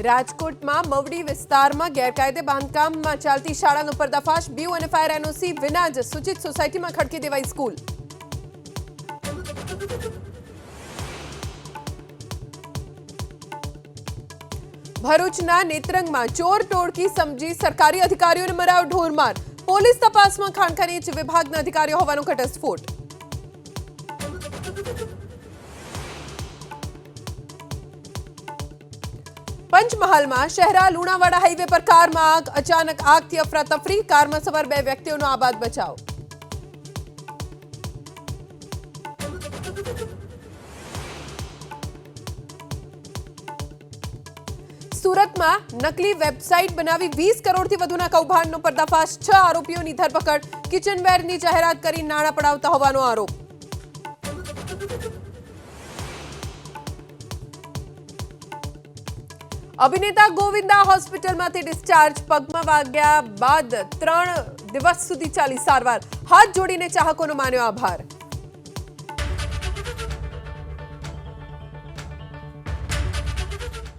રાજકોટમાં મવડી વિસ્તારમાં ગેરકાયદે બાંધકામમાં ચાલતી શાળાનો પર્દાફાશ. બીયુ અને ફાયર એનઓસી વિના જ સૂચિત સોસાયટીમાં ખડકી દેવાઈ સ્કૂલ. ભરૂચના નેત્રંગમાં ચોર ટોળકી સમજી સરકારી અધિકારીઓને મરાયો ઢોરમાર. પોલીસ તપાસમાં ખાણખનીજ વિભાગના અધિકારીઓ હોવાનો ઘટસ્ફોટ. પંચમહાલમાં શહેરા લુણાવાડા હાઈવે પર કારમાં આગ. અચાનક આગથી અફરાતફરી. કારમાં સવાર 2 વ્યક્તિઓનો આબાદ બચાવ. સુરતમાં નકલી વેબસાઇટ બનાવી 20 કરોડથી વધુના કૌભાંડનો પર્દાફાશ. 6 આરોપીઓની ધરપકડ. કિચનવેરની જાહેરાત કરી નાણાં પડાવતા હોવાનો આરોપ. અભિનેતા ગોવિંદા હોસ્પિટલમાંથી ડિસ્ચાર્જ. પગમાં વાગ્યા બાદ 3 દિવસ સુધી ચાલી સારવાર. હાથ જોડીને ચાહકોનો માન્યો આભાર.